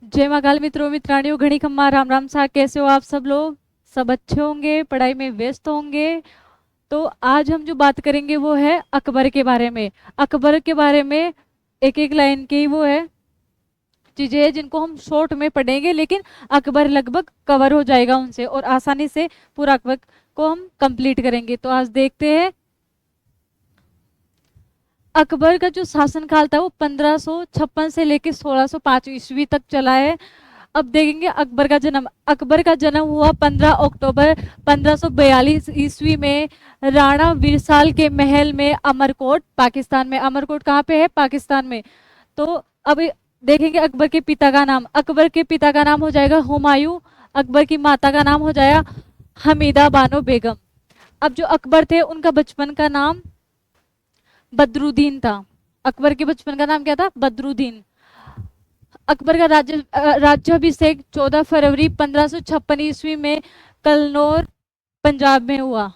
जय महाकाल मित्रों मित्राणियों घड़ी खम्मा राम राम सा। कैसे हो आप सब लोग? सब अच्छे होंगे, पढ़ाई में व्यस्त होंगे। तो आज हम जो बात करेंगे वो है अकबर के बारे में। अकबर के बारे में एक एक लाइन की वो है चीजें हैं जिनको हम शॉर्ट में पढ़ेंगे, लेकिन अकबर लगभग कवर हो जाएगा उनसे और आसानी से पूरा अकबर को हम कंप्लीट करेंगे। तो आज देखते हैं अकबर का जो शासनकाल था वो 1556 से लेकर 1605 ईस्वी तक चला है। अब देखेंगे अकबर का जन्म। अकबर का जन्म हुआ 15 अक्टूबर 1542 ईस्वी में राणा विरसाल के महल में, अमरकोट पाकिस्तान में। अमरकोट कहाँ पे है? पाकिस्तान में। तो अब देखेंगे अकबर के पिता का नाम। अकबर के पिता का नाम हो जाएगा हुमायूं। अकबर की माता का नाम हो जाएगा हमीदा बानो बेगम। अब जो अकबर थे उनका बचपन का नाम बदरुद्दीन था। अकबर के बचपन का नाम क्या था? बदरुद्दीन। अकबर का राज्याभिषेक 14 फरवरी 1556 ईस्वी में कलनौर पंजाब में हुआ।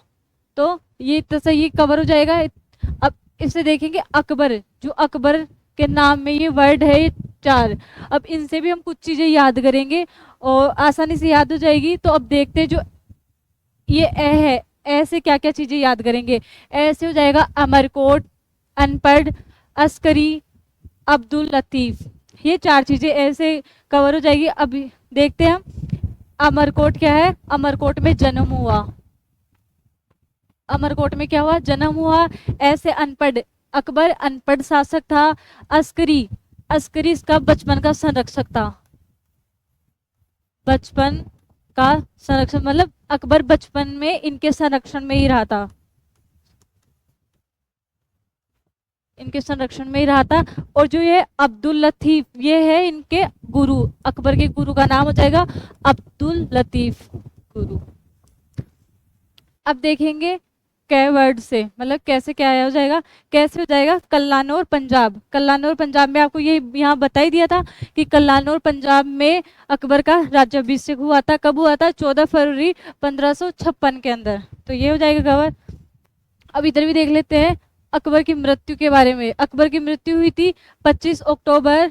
तो ये ये कवर हो जाएगा। अब इसे देखेंगे अकबर। जो अकबर के नाम में ये वर्ड है, ये चार। अब इनसे भी हम कुछ चीजें याद करेंगे और आसानी से याद हो जाएगी। तो अब देखते हैं जो ये ए है, ए से क्या क्या चीजें याद करेंगे। ऐसे हो जाएगा अमरकोट, अनपढ़, अस्करी, अब्दुल लतीफ। ये चार चीजें ऐसे कवर हो जाएगी। अब देखते हैं हम अमरकोट क्या है। अमरकोट में जन्म हुआ। अमरकोट में क्या हुआ? जन्म हुआ। ऐसे अनपढ़, अकबर अनपढ़ शासक था। अस्करी, अस्करी इसका बचपन का संरक्षक था। बचपन का संरक्षण मतलब अकबर बचपन में इनके संरक्षण में ही रहा था। इनके संरक्षण में ही रहा था। और जो ये अब्दुल लतीफ, ये है इनके गुरु। अकबर के गुरु का नाम हो जाएगा अब्दुल लतीफ गुरु। अब देखेंगे कै वर्ड से, मतलब कैसे क्या हो जाएगा। कैसे हो जाएगा? कल्लानौर पंजाब। कल्लानौर पंजाब में आपको ये यहाँ बता ही दिया था कि कल्लानौर पंजाब में अकबर का राज्याभिषेक हुआ था। कब हुआ था? 14 फरवरी 1556 के अंदर। तो ये हो जाएगा कवर। अब इधर भी देख लेते हैं अकबर की मृत्यु के बारे में। अकबर की मृत्यु हुई थी 25 अक्टूबर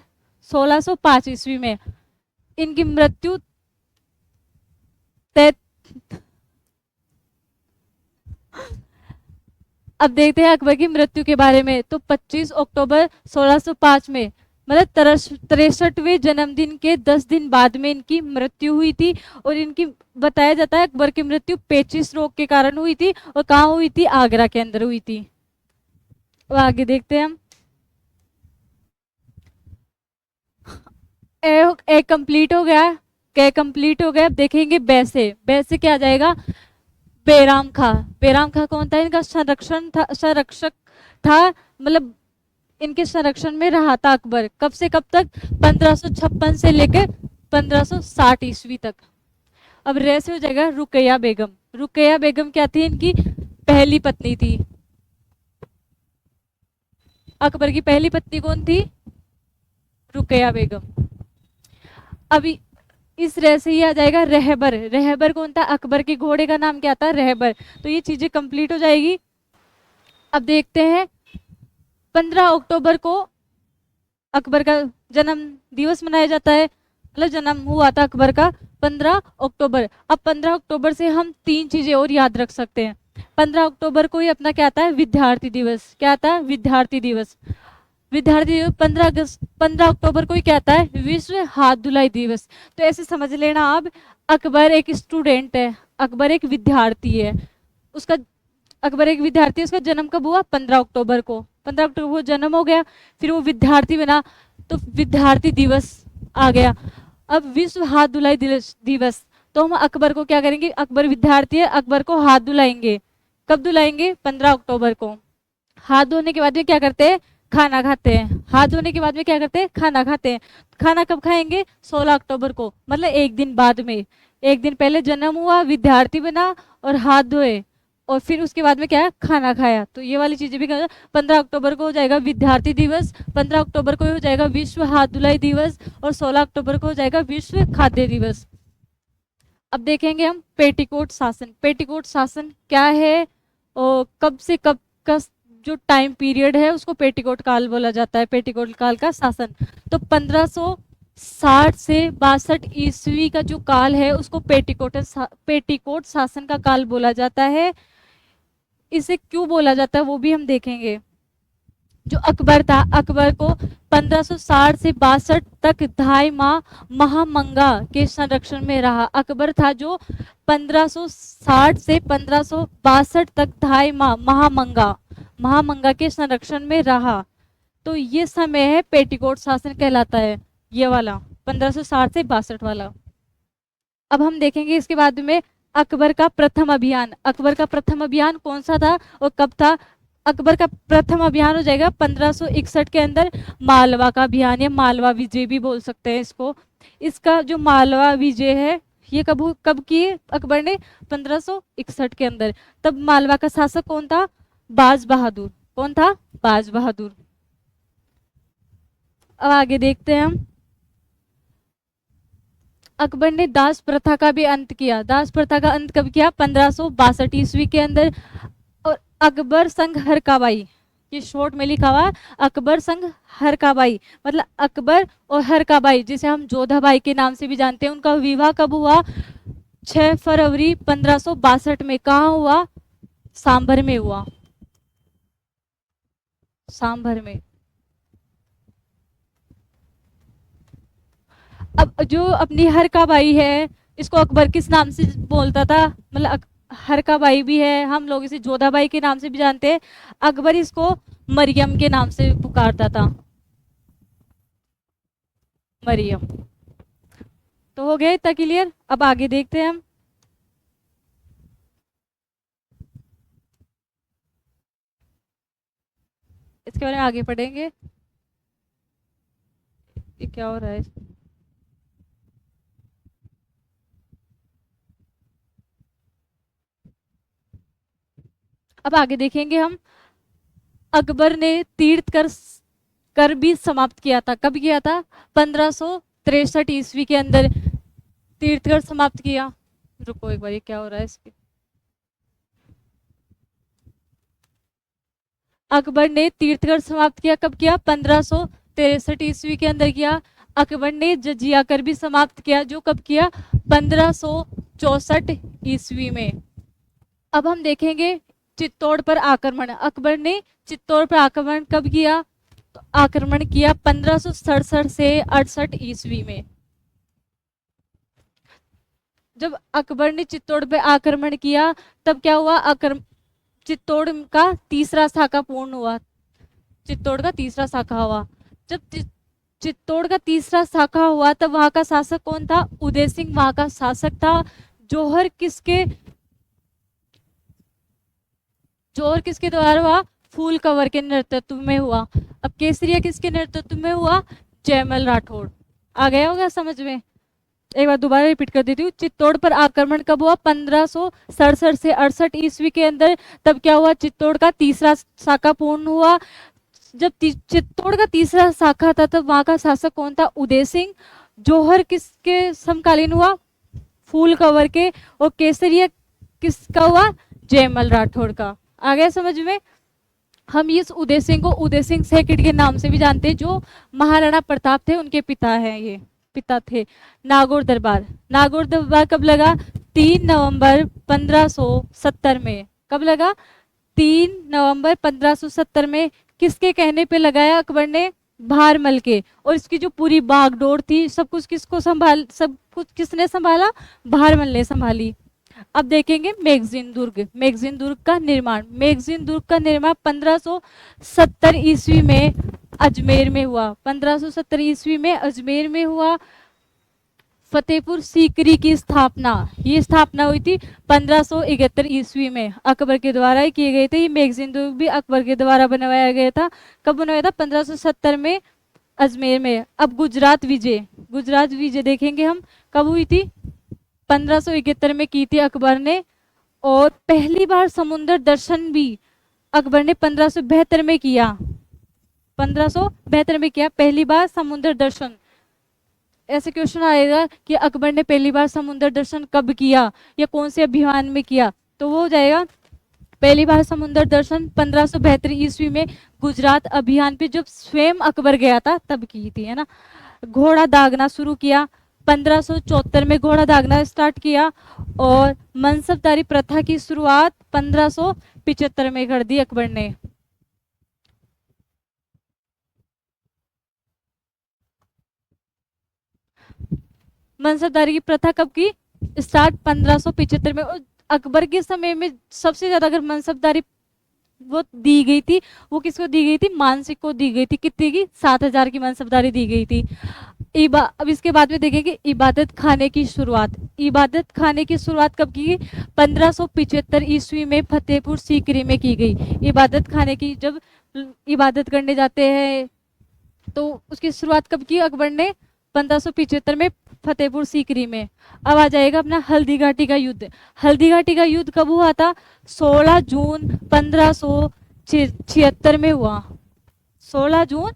1605 ईस्वी में। इनकी मृत्यु अब देखते हैं अकबर की मृत्यु के बारे में। तो 25 अक्टूबर 1605 में, मतलब 63वें जन्मदिन के 10 दिन बाद में इनकी मृत्यु हुई थी। और इनकी बताया जाता है अकबर की मृत्यु पेचिश रोग के कारण हुई थी। और कहाँ हुई थी? आगरा के अंदर हुई थी। अब आगे देखते हैं हम। ए कंप्लीट हो गया। कै कंप्लीट हो गया। अब देखेंगे बैसे। बैसे क्या आ जाएगा? बेराम खां। बेराम खां कौन था? इनका संरक्षक था। मतलब इनके संरक्षण में रहा था अकबर। कब से कब तक? 1556 से लेकर 1560 ईस्वी तक। अब रे से हो जाएगा रुकैया बेगम। रुकैया बेगम क्या थी? इनकी पहली पत्नी थी। अकबर की पहली पत्नी कौन थी? रुकैया बेगम। अभी इस रह से ही आ जाएगा रहबर। रहबर कौन था? अकबर के घोड़े का नाम क्या था? रहबर। तो ये चीजें कंप्लीट हो जाएगी। अब देखते हैं 15 अक्टूबर को अकबर का जन्म दिवस मनाया जाता है। मतलब जन्म हुआ था अकबर का 15 अक्टूबर। अब 15 अक्टूबर से हम तीन चीजें और याद रख सकते हैं। 15 अक्टूबर को ही अपना क्या आता है? विद्यार्थी दिवस। क्या आता है? विद्यार्थी दिवस। विद्यार्थी दिवस 15 अक्टूबर को ही क्या आता है? विश्व हाथ धुलाई दिवस। तो ऐसे समझ लेना आप, अकबर एक स्टूडेंट है, अकबर एक विद्यार्थी है। उसका अकबर एक विद्यार्थी है। उसका जन्म कब हुआ? 15 अक्टूबर को। 15 अक्टूबर को जन्म हो गया, फिर वो विद्यार्थी बना, तो विद्यार्थी दिवस आ गया। अब विश्व हाथ धुलाई दिवस। तो हम अकबर को क्या करेंगे? अकबर विद्यार्थी है, अकबर को हाथ धुलाएंगे। कब धुलाएंगे? 15 अक्टूबर को। हाथ धोने के बाद में क्या करते हैं? खाना खाते हैं। हाथ धोने के बाद में क्या करते हैं? खाना खाते हैं। खाना कब खाएंगे? 16 अक्टूबर को, मतलब एक दिन बाद में। एक दिन पहले जन्म हुआ, विद्यार्थी बना और हाथ धोए, और फिर उसके बाद में क्या है? खाना खाया। तो ये वाली चीजें भी 15 अक्टूबर को हो जाएगा विद्यार्थी दिवस, 15 अक्टूबर को हो जाएगा विश्व हाथ धुलाई दिवस, और 16 अक्टूबर को हो जाएगा विश्व खाद्य दिवस। अब देखेंगे हम पेटीकोट शासन। पेटीकोट शासन क्या है और कब से कब का जो टाइम पीरियड है उसको पेटीकोट काल बोला जाता है। पेटीकोट काल का शासन। तो 60 से 62 ईस्वी का जो काल है उसको पेटिकोट शासन का काल बोला जाता है। इसे क्यों बोला जाता है वो भी हम देखेंगे। जो अकबर था, अकबर को 1560 से 62 तक 2.5 माह महामंगा के संरक्षण में रहा। अकबर था जो 1560 से 1562 तक 2.5 माह महामंगा के संरक्षण में रहा। तो ये समय है पेटिकोट शासन कहलाता है, ये वाला 1560 से 62 वाला। अब हम देखेंगे इसके बाद में अकबर का प्रथम अभियान। अकबर का प्रथम अभियान कौन सा था और कब था? अकबर का प्रथम अभियान हो जाएगा 1561 के अंदर मालवा का अभियान, या मालवा विजय भी बोल सकते हैं इसको। इसका जो मालवा विजय है ये कब किए अकबर ने? 1561 के अंदर। तब मालवा का शासक कौन था? बाज बहादुर। कौन था? बाज बहादुर। अब आगे देखते हैं हम। अकबर ने दास प्रथा का भी अंत किया। दास प्रथा का अंत कब किया? 1562 ईस्वी के अंदर। और अकबर संग हरकाबाई, ये शॉर्ट में लिखा हुआ अकबर संग हरकाबाई, मतलब अकबर और हरकाबाई जिसे हम जोधाबाई के नाम से भी जानते हैं, उनका विवाह कब हुआ? 6 फरवरी 1562 में। कहाँ हुआ? सांभर में हुआ। सांभर में। अब जो अपनी हरकाबाई है इसको अकबर किस नाम से बोलता था? मतलब हरकाबाई भी है, हम लोग इसे जोधाबाई के नाम से भी जानते हैं। अकबर इसको मरियम के नाम से पुकारता था, मरियम। तो हो गया इतना क्लियर। अब आगे देखते हैं हम। इसके बारे में आगे पढ़ेंगे। ये क्या हो रहा है? अब आगे देखेंगे हम। अकबर ने तीर्थ कर भी समाप्त किया था। कब किया था? 1563 ईस्वी के अंदर तीर्थ कर समाप्त किया। रुको एक बार, ये क्या हो रहा है इसके? अकबर ने तीर्थकर समाप्त किया। कब किया? 1563 ईस्वी के अंदर किया। अकबर ने जजिया कर भी समाप्त किया, जो कब किया? 1564 ईस्वी में। अब हम देखेंगे चित्तौड़ पर आक्रमण। अकबर ने चित्तौड़ पर आक्रमण कब किया? तो आक्रमण किया 1567 से 68 ईस्वी में। जब अकबर ने चित्तौड़ पर आक्रमण किया तब क्या हुआ? चित्तौड़ का तीसरा शाखा पूर्ण हुआ। चित्तौड़ का तीसरा शाखा हुआ। जब चित्तौड़ का तीसरा शाखा हुआ तब वहां का शासक कौन था? उदय सिंह वहां का शासक था। जौहर किसके द्वारा हुआ? फूल कंवर के नेतृत्व में हुआ। अब केसरिया किसके नेतृत्व में हुआ? जयमल राठौड़। आ गया होगा समझ में? एक बार दोबारा रिपीट कर देती हूँ। चित्तौड़ पर आक्रमण कब हुआ? 1567 से 68 ईस्वी के अंदर। तब क्या हुआ? चित्तौड़ का तीसरा शाखा पूर्ण हुआ। जब चित्तौड़ का तीसरा शाखा था तब वहां का शासक कौन था? उदय सिंह। जौहर किसके समकालीन हुआ? फूल कंवर के। और केसरिया किसका हुआ? जयमल राठौड़ का। आ गया समझ में? हम इस उदय सिंह को उदय सिंह सेकंड के नाम से भी जानते हैं, जो महाराणा प्रताप थे उनके पिता हैं, ये पिता थे। नागौर दरबार। नागौर दरबार कब लगा? 3 नवंबर 1570 में। कब लगा? 3 नवंबर 1570 में। किसके कहने पे लगाया अकबर ने? भारमल के। और इसकी जो पूरी बागडोर थी सब कुछ किसने संभाला? भारमल ने संभाली। अब देखेंगे मैगजीन दुर्ग। मैगजीन दुर्ग का निर्माण। मैगजीन दुर्ग का निर्माण 1570 ईस्वी में अजमेर में हुआ। 1570 ईस्वी में अजमेर में हुआ। फतेहपुर सीकरी की स्थापना, ये स्थापना हुई थी 1571 ईस्वी में। अकबर के द्वारा ही किए गए थे। ये मैगजीन दुर्ग भी अकबर के द्वारा बनवाया गया था। कब बनवाया था? 1570 में अजमेर में। अब गुजरात विजय। गुजरात विजय देखेंगे हम कब हुई थी? 1571 में की थी अकबर ने। और पहली बार समुद्र दर्शन भी अकबर ने 1572 में किया। 1572 में किया पहली बार समुद्र दर्शन। ऐसे क्वेश्चन आएगा कि अकबर ने पहली बार समुद्र दर्शन कब किया या कौन से अभियान में किया, तो वो हो जाएगा पहली बार समुद्र दर्शन 1572 ईस्वी में गुजरात अभियान पे जब स्वयं अकबर गया था तब की थी, है ना। घोड़ा दागना शुरू किया। 1574 में घोड़ा दागना स्टार्ट किया और मनसबदारी प्रथा की शुरुआत 1575 में कर दी अकबर ने। मनसबदारी की प्रथा कब की स्टार्ट? 1575 में। और अकबर के समय में सबसे ज्यादा अगर मनसबदारी वो दी गई थी, वो किसको दी गई थी? मानसिंह को दी गई थी। कितनी की? 7,000 की मनसबदारी दी गई थी। अब इसके बाद में देखेंगे इबादत खाने की शुरुआत। इबादत खाने की शुरुआत कब की? 1575 ईस्वी में फतेहपुर सीकरी में की गई। इबादत खाने की, जब इबादत करने जाते हैं तो उसकी शुरुआत कब की अकबर ने? 1575 में फतेहपुर सीकरी में। अब आ जाएगा अपना हल्दी घाटी का युद्ध। हल्दी घाटी का युद्ध कब हुआ था? 16 जून 1576 में हुआ। 16 जून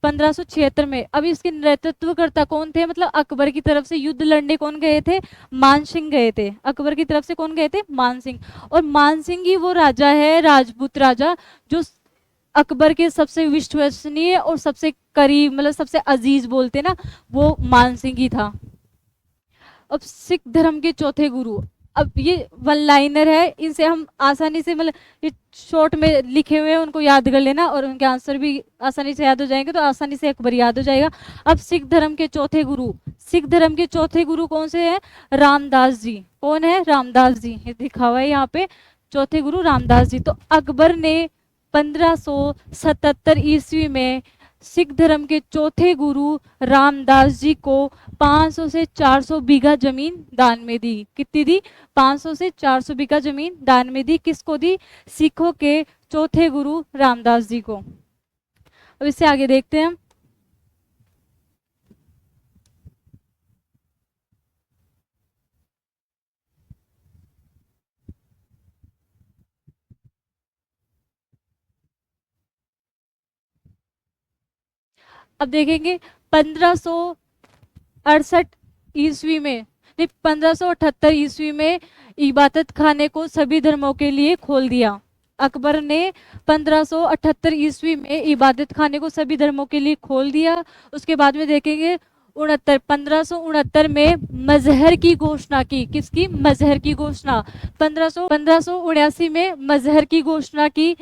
1576 में। अब इसके नेतृत्वकर्ता कौन थे? मतलब अकबर की तरफ से युद्ध लड़ने कौन गए थे? मानसिंह गए थे। अकबर की तरफ से कौन गए थे? मानसिंह। और मानसिंह ही वो राजा है, राजपूत राजा, जो अकबर के सबसे विश्वसनीय और सबसे करीब, मतलब सबसे अजीज बोलते ना, वो मानसिंह ही था। अब सिख धर्म के चौथे गुरु। अब ये वन लाइनर है, इनसे हम आसानी से, मतलब ये शॉर्ट में लिखे हुए हैं, उनको याद कर लेना और उनके आंसर भी आसानी से याद हो जाएंगे, तो आसानी से अकबर याद हो जाएगा। अब सिख धर्म के चौथे गुरु। सिख धर्म के चौथे गुरु कौन से हैं? रामदास जी। कौन है? रामदास जी। ये दिखा हुआ है यहाँ पे, चौथे गुरु रामदास जी। तो अकबर ने 1577 ईस्वी में सिख धर्म के चौथे गुरु रामदास जी को 500 से 400 बीघा जमीन दान में दी। कितनी दी? 500 से 400 बीघा जमीन दान में दी। किसको दी? सिखों के चौथे गुरु रामदास जी को। अब इससे आगे देखते हैं हम। अब देखेंगे 1568 ईस्वी में, नहीं 1578 ईस्वी में इबादत खाने को सभी धर्मों के लिए खोल दिया। अकबर ने 1578 ईस्वी में इबादत खाने को सभी धर्मों के लिए खोल दिया। उसके बाद में देखेंगे 1569 में मजहर की घोषणा की। किसकी? मजहर की घोषणा। 1579 में मजहर की घोषणा की।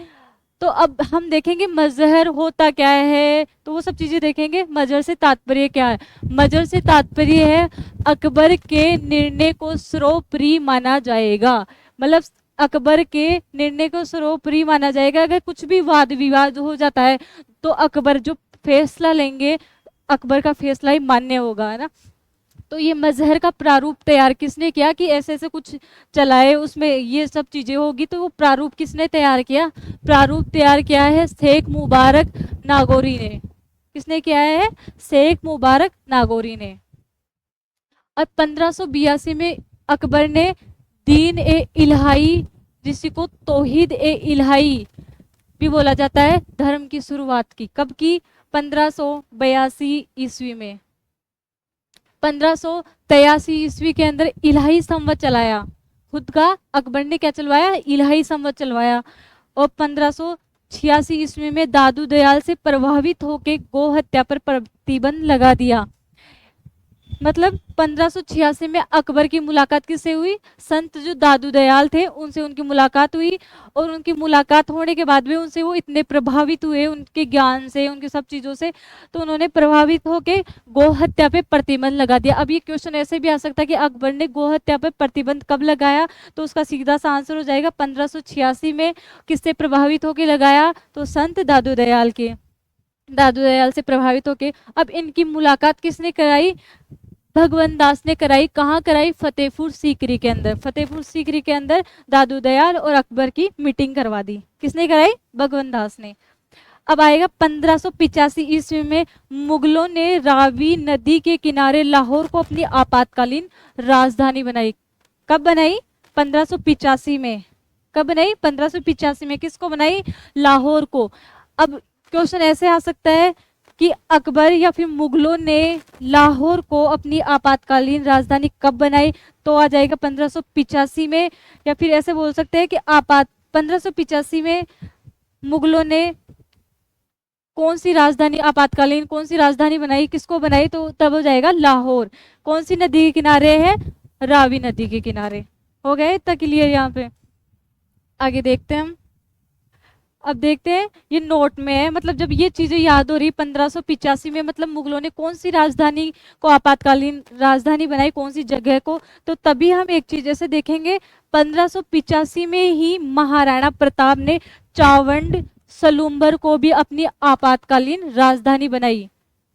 तो अब हम देखेंगे मजहर होता क्या है, तो वो सब चीजें देखेंगे। मजहर से तात्पर्य क्या है? मजहर से तात्पर्य है अकबर के निर्णय को सर्वोपरि माना जाएगा। मतलब अकबर के निर्णय को सर्वोपरि माना जाएगा। अगर कुछ भी वाद विवाद हो जाता है तो अकबर जो फैसला लेंगे, अकबर का फैसला ही मान्य होगा, है ना। तो ये मजहर का प्रारूप तैयार किसने किया कि ऐसे ऐसे कुछ चलाए, उसमें ये सब चीजें होगी, तो वो प्रारूप किसने तैयार किया? प्रारूप तैयार किया है शेख मुबारक नागौरी ने। किसने किया है? शेख मुबारक नागौरी ने। और 1582 में अकबर ने दीन ए इलाही, जिसको तौहीद ए इलाही भी बोला जाता है, धर्म की शुरुआत की। कब की? 1582 ईस्वी में। 1583 ईस्वी के अंदर इलाही संवत चलाया। खुद का अकबर ने क्या चलवाया? इलाही संवत चलवाया। और 1586 ईस्वी में दादू दयाल से प्रभावित होकर गौ हत्या पर प्रतिबंध लगा दिया। मतलब 1586 में अकबर की मुलाकात किससे हुई? संत जो दादू दयाल थे उनसे उनकी मुलाकात हुई। और उनकी मुलाकात होने के बाद में उनसे वो इतने प्रभावित हुए, उनके ज्ञान से, उनके सब चीज़ों से, तो उन्होंने प्रभावित होकर गौ हत्या पे प्रतिबंध लगा दिया। अब ये क्वेश्चन ऐसे भी आ सकता है कि अकबर ने गौ हत्या पे प्रतिबंध कब लगाया, तो उसका सीधा सा आंसर हो जाएगा 1586 में। किससे प्रभावित होकर लगाया? तो संत दादू दयाल के, दादू दयाल से प्रभावित होकर। अब इनकी मुलाकात किसने कराई? भगवंत दास ने कराई। कहाँ कराई? फतेहपुर सीकरी के अंदर। फतेहपुर सीकरी के अंदर दादू दयाल और अकबर की मीटिंग करवा दी। किसने कराई? भगवंत दास ने। अब आएगा 1585 ईस्वी में मुगलों ने रावी नदी के किनारे लाहौर को अपनी आपातकालीन राजधानी बनाई। कब बनाई? 1585 में। कब बनाई? 1585 में। किसको बनाई? लाहौर को। अब क्वेश्चन ऐसे आ सकता है कि अकबर या फिर मुगलों ने लाहौर को अपनी आपातकालीन राजधानी कब बनाई, तो आ जाएगा 1585 में। या फिर ऐसे बोल सकते हैं कि 1585 में मुगलों ने कौन सी राजधानी आपातकालीन कौन सी राजधानी बनाई, किसको बनाई, तो तब हो जाएगा लाहौर। कौन सी नदी के किनारे है, रावी नदी के किनारे। हो गया इतना क्लियर यहाँ पे। आगे देखते हैं हम। अब देखते हैं ये नोट में है, मतलब जब ये चीजें याद हो रही 1585 में, मतलब मुगलों ने कौन सी राजधानी को आपातकालीन राजधानी बनाई, कौन सी जगह को, तो तभी हम एक चीज ऐसे देखेंगे 1585 में ही महाराणा प्रताप ने चावंड सलूम्बर को भी अपनी आपातकालीन राजधानी बनाई।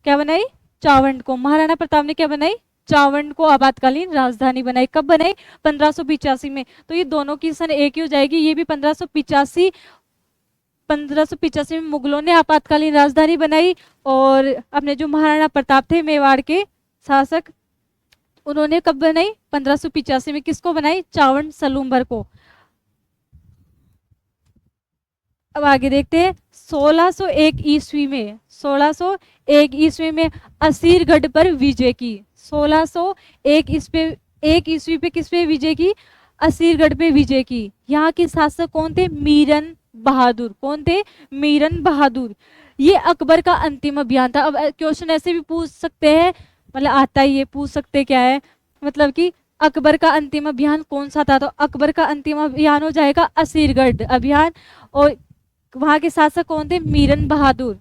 क्या बनाई, चावंड को। महाराणा प्रताप ने क्या बनाई, चावंड को आपातकालीन राजधानी बनाई। कब बनाई, 1585 में। तो ये दोनों की सन एक ही हो जाएगी, ये भी 1585 में मुगलों ने आपातकालीन राजधानी बनाई, और अपने जो महाराणा प्रताप थे मेवाड़ के शासक, उन्होंने कब बनाई, 1585 में। किसको बनाई, चावंड सलूम्बर को। अब आगे देखते हैं 1601 ईस्वी में, 1601 ईस्वी में असीरगढ़ पर विजय की। 1601 ईस्वी पे किस पे विजय की, असीरगढ़ पे विजय की। यहाँ के शासक कौन थे, मीरन बहादुर। कौन थे, मीरन बहादुर। ये अकबर का अंतिम अभियान था। अब क्वेश्चन ऐसे भी पूछ सकते हैं, मतलब आता ही ये पूछ सकते क्या है, मतलब कि अकबर का अंतिम अभियान कौन सा था, तो अकबर का अंतिम अभियान हो जाएगा असीरगढ़ अभियान, और वहां के शासक कौन थे, मीरन बहादुर।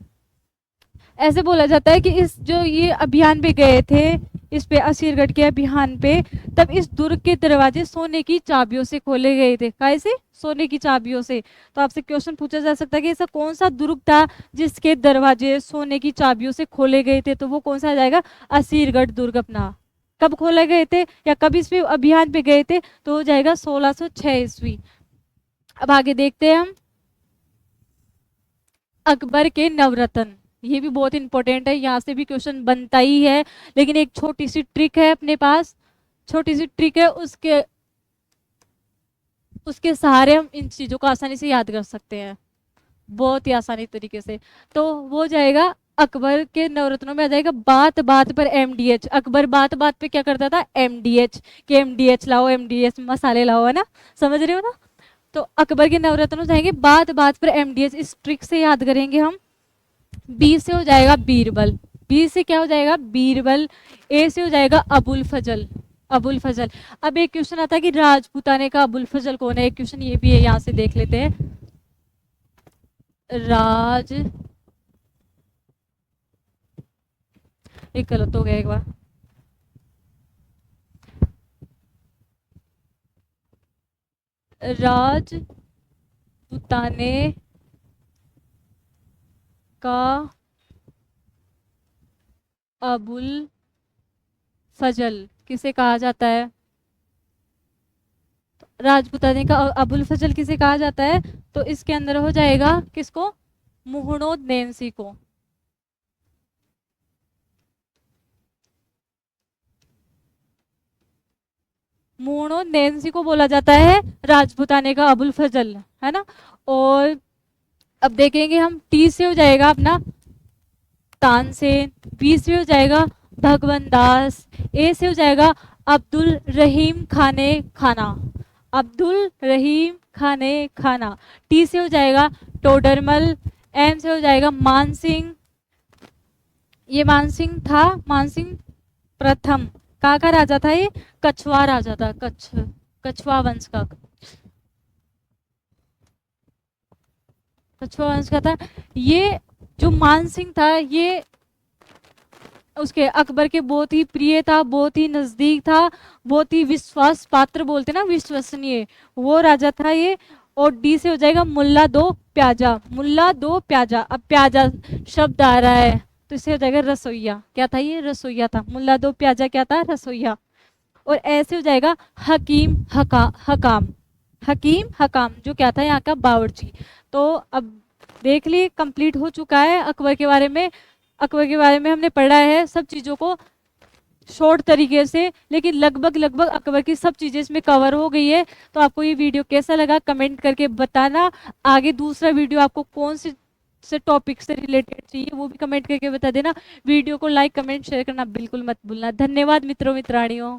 ऐसे बोला जाता है कि इस जो ये अभियान पे गए थे, इस पे असीरगढ़ के अभियान पे, तब इस दुर्ग के दरवाजे सोने की चाबियों से खोले गए थे। कैसे, सोने की चाबियों से। तो आपसे क्वेश्चन पूछा जा सकता है कि ऐसा कौन सा दुर्ग था जिसके दरवाजे सोने की चाबियों से खोले गए थे, तो वो कौन सा आ जाएगा, असीरगढ़ दुर्ग अपना। कब खोले गए थे या कब इस पे अभियान पे गए थे, तो हो जाएगा 1606 ईस्वी। अब आगे देखते हैं हम अकबर के नवरत्न। ये भी बहुत इंपॉर्टेंट है, यहाँ से भी क्वेश्चन बनता ही है, लेकिन एक छोटी सी ट्रिक है अपने पास, छोटी सी ट्रिक है, उसके सहारे हम इन चीजों को आसानी से याद कर सकते हैं, बहुत ही आसानी तरीके से। तो वो जाएगा अकबर के नवरत्नों में आ जाएगा बात बात पर एमडीएच। अकबर बात बात पे क्या करता था, एमडीएच, के एमडीएच लाओ, एमडीएच मसाले लाओ, है ना, समझ रहे हो ना। तो अकबर के नवरत्न जाएंगे बात बात पर एमडीएच, इस ट्रिक से याद करेंगे हम। बी से हो जाएगा बीरबल, बी से क्या हो जाएगा, बीरबल। ए से हो जाएगा अबुल फजल, अबुल फजल। अब एक क्वेश्चन आता है कि राजपूताने का अबुल फजल कौन है, एक क्वेश्चन ये भी है, यहां से देख लेते हैं। राज, एक गलत हो गया एक बार, राजपूताने का अबुल फजल किसे कहा जाता है, राजपूताने का अबुल फजल किसे कहा जाता है, तो इसके अंदर हो जाएगा किसको, मुहम्मद को। मुहम्मद को बोला जाता है राजपूताने का अबुल फजल, है ना। और अब देखेंगे हम, टी से हो जाएगा अपना तानसेन, बी से हो जाएगा भगवंत दास, ए से हो जाएगा अब्दुल रहीम खाने खाना, अब्दुल रहीम खाने खाना। टी से हो जाएगा टोडरमल, एम से हो जाएगा मानसिंह, ये मानसिंह था, मानसिंह प्रथम। कहाँ का राजा था ये, कछवा राजा था, कछवा वंश का, कछवा वंश का था। ये जो मानसिंह था, ये उसके अकबर के बहुत ही प्रिय था, बहुत ही नजदीक था, बहुत ही विश्वास पात्र बोलते ना, विश्वसनीय, वो राजा था ये। और डी से हो जाएगा मुल्ला दो प्याजा, मुल्ला दो प्याजा। अब प्याजा शब्द आ रहा है तो इससे हो जाएगा रसोईया। क्या था ये, रसोईया था। मुल्ला दो प्याजा क्या था, रसोईया। और ऐसे हो जाएगा हकीम हकाम, हकीम हकाम जो क्या था, यहाँ का बावर्ची। तो अब देख लिए, कंप्लीट हो चुका है अकबर के बारे में। अकबर के बारे में हमने पढ़ा है सब चीज़ों को शॉर्ट तरीके से, लेकिन लगभग अकबर की सब चीज़ें इसमें कवर हो गई है। तो आपको ये वीडियो कैसा लगा कमेंट करके बताना। आगे दूसरा वीडियो आपको कौन से टॉपिक से रिलेटेड चाहिए वो भी कमेंट करके बता देना। वीडियो को लाइक कमेंट शेयर करना बिल्कुल मत भूलना। धन्यवाद मित्रों मित्राणियों।